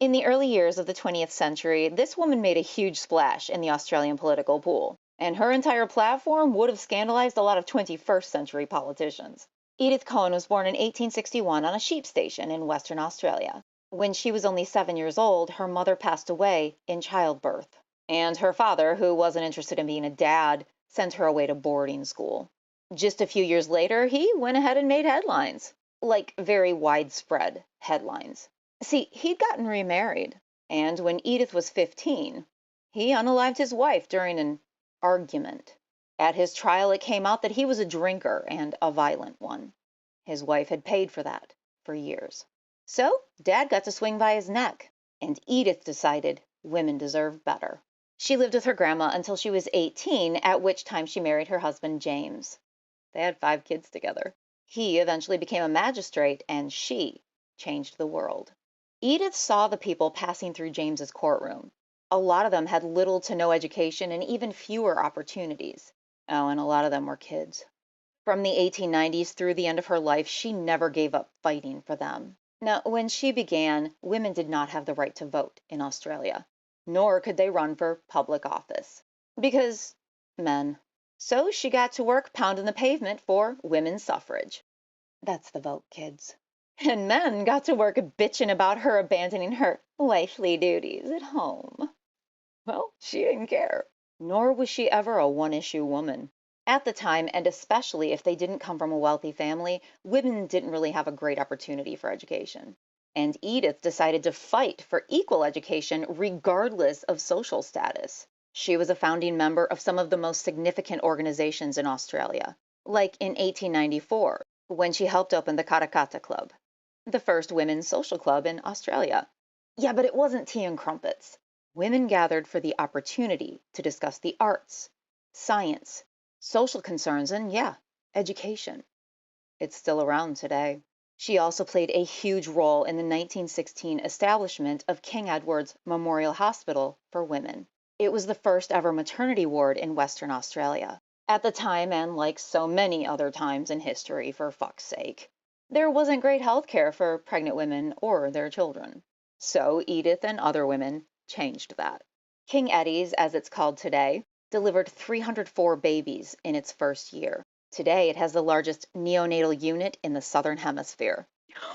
In the early years of the 20th century, this woman made a huge splash in the Australian political pool, and her entire platform would have scandalized a lot of 21st century politicians. Edith Cohen was born in 1861 on a sheep station in Western Australia. When she was only 7 years old, her mother passed away in childbirth, and her father, who wasn't interested in being a dad, sent her away to boarding school. Just a few years later, he went ahead and made headlines, like very widespread headlines. See, he'd gotten remarried, and when Edith was 15, he unalived his wife during an argument. At his trial, it came out that he was a drinker and a violent one. His wife had paid for that for years. So, Dad got to swing by his neck, and Edith decided women deserved better. She lived with her grandma until she was 18, at which time she married her husband, James. They had 5 kids together. He eventually became a magistrate, and she changed the world. Edith saw the people passing through James's courtroom. A lot of them had little to no education and even fewer opportunities. Oh, and a lot of them were kids. From the 1890s through the end of her life, she never gave up fighting for them. Now, when she began, women did not have the right to vote in Australia, nor could they run for public office, because men. So she got to work pounding the pavement for women's suffrage. That's the vote, kids. And men got to work bitching about her abandoning her wifely duties at home. Well, she didn't care. Nor was she ever a one-issue woman. At the time, and especially if they didn't come from a wealthy family, women didn't really have a great opportunity for education. And Edith decided to fight for equal education regardless of social status. She was a founding member of some of the most significant organizations in Australia, like in 1894, when she helped open the Karakata Club, the first women's social club in Australia. Yeah, but it wasn't tea and crumpets. Women gathered for the opportunity to discuss the arts, science, social concerns, and yeah, education. It's still around today. She also played a huge role in the 1916 establishment of King Edward's Memorial Hospital for Women. It was the first ever maternity ward in Western Australia. At the time, and like so many other times in history, for fuck's sake, there wasn't great health care for pregnant women or their children. So Edith and other women changed that. King Eddie's, as it's called today, delivered 304 babies in its first year. Today, it has the largest neonatal unit in the Southern Hemisphere.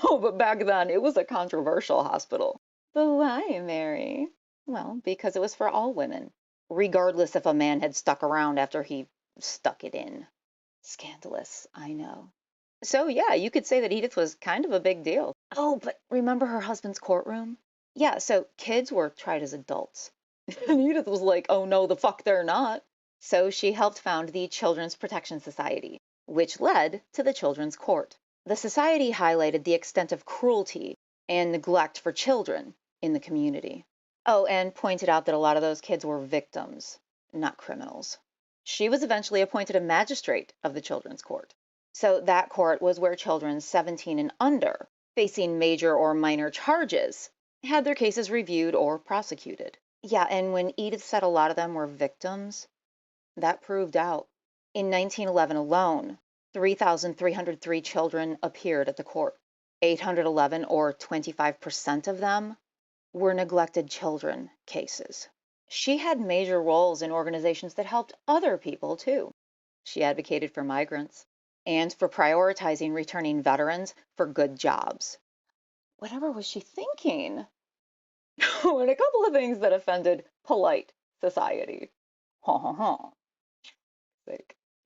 Oh, but back then, it was a controversial hospital. But why, Mary? Well, because it was for all women, regardless if a man had stuck around after he stuck it in. Scandalous, I know. So, yeah, you could say that Edith was kind of a big deal. Oh, but remember her husband's courtroom? Yeah, so kids were tried as adults. And Edith was like, oh no, the fuck they're not. So she helped found the Children's Protection Society, which led to the Children's Court. The society highlighted the extent of cruelty and neglect for children in the community. Oh, and pointed out that a lot of those kids were victims, not criminals. She was eventually appointed a magistrate of the Children's Court. So that court was where children 17 and under, facing major or minor charges, had their cases reviewed or prosecuted. Yeah, and when Edith said a lot of them were victims, that proved out. In 1911 alone, 3,303 children appeared at the court. 811, or 25% of them, were neglected children cases. She had major roles in organizations that helped other people, too. She advocated for migrants and for prioritizing returning veterans for good jobs. Whatever was she thinking? And a couple of things that offended polite society. Ha ha ha.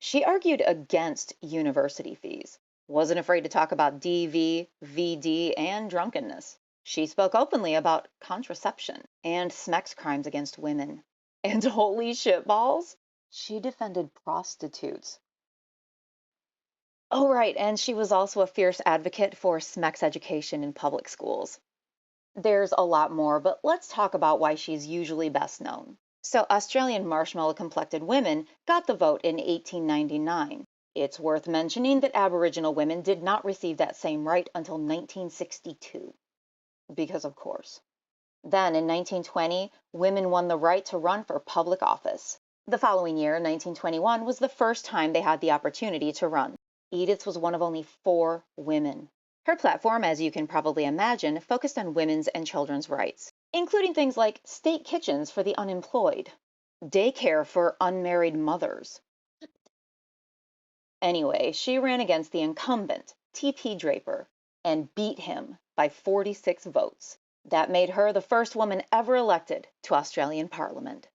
She argued against university fees, wasn't afraid to talk about DV, VD, and drunkenness. She spoke openly about contraception and sex crimes against women. And holy shitballs, she defended prostitutes. Oh, right, and she was also a fierce advocate for sex education in public schools. There's a lot more, but let's talk about why she's usually best known. So, Australian marshmallow-complected women got the vote in 1899. It's worth mentioning that Aboriginal women did not receive that same right until 1962. Because, of course. Then, in 1920, women won the right to run for public office. The following year, 1921, was the first time they had the opportunity to run. Edith was one of only 4 women. Her platform, as you can probably imagine, focused on women's and children's rights, including things like state kitchens for the unemployed, daycare for unmarried mothers. Anyway, she ran against the incumbent, T.P. Draper, and beat him by 46 votes. That made her the first woman ever elected to Australian Parliament.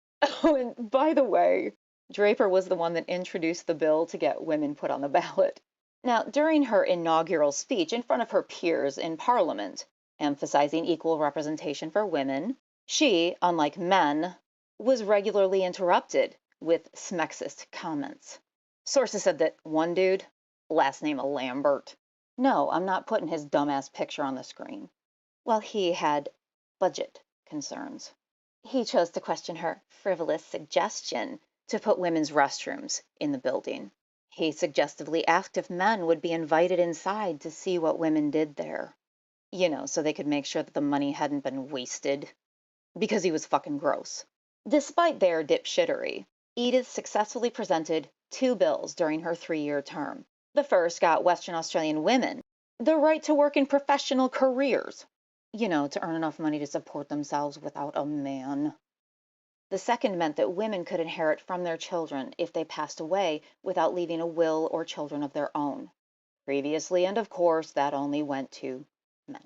Oh, and by the way, Draper was the one that introduced the bill to get women put on the ballot. Now, during her inaugural speech in front of her peers in Parliament, emphasizing equal representation for women, she, unlike men, was regularly interrupted with smexist comments. Sources said that one dude, last name Lambert, no, I'm not putting his dumbass picture on the screen, well, he had budget concerns. He chose to question her frivolous suggestion to put women's restrooms in the building. He suggestively asked if men would be invited inside to see what women did there. So they could make sure that the money hadn't been wasted. Because he was fucking gross. Despite their dipshittery, Edith successfully presented two bills during her 3-year term. The first got Western Australian women the right to work in professional careers, to earn enough money to support themselves without a man. The second meant that women could inherit from their children if they passed away without leaving a will or children of their own. Previously, and of course, that only went to men.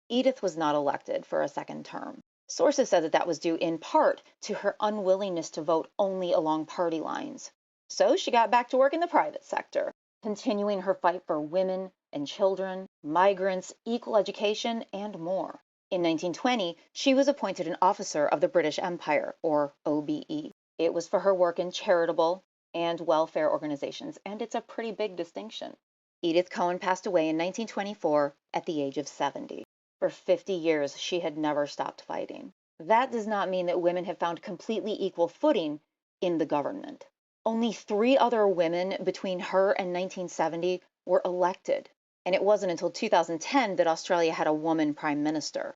Edith was not elected for a second term. Sources said that was due in part to her unwillingness to vote only along party lines. So she got back to work in the private sector, continuing her fight for women and children, migrants, equal education, and more. In 1920, she was appointed an officer of the British Empire, or OBE. It was for her work in charitable and welfare organizations, and it's a pretty big distinction. Edith Cowan passed away in 1924 at the age of 70. For 50 years, she had never stopped fighting. That does not mean that women have found completely equal footing in the government. Only 3 other women between her and 1970 were elected, and it wasn't until 2010 that Australia had a woman prime minister.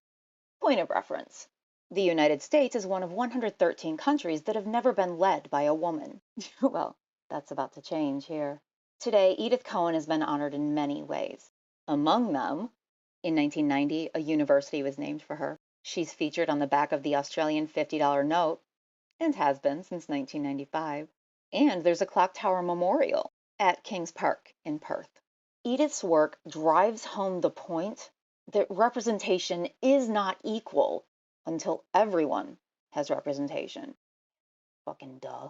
Point of reference. The United States is one of 113 countries that have never been led by a woman. Well, that's about to change here. Today, Edith Cowan has been honored in many ways. Among them, in 1990, a university was named for her. She's featured on the back of the Australian $50 note, and has been since 1995. And there's a clock tower memorial at Kings Park in Perth. Edith's work drives home the point that representation is not equal until everyone has representation. Fucking duh.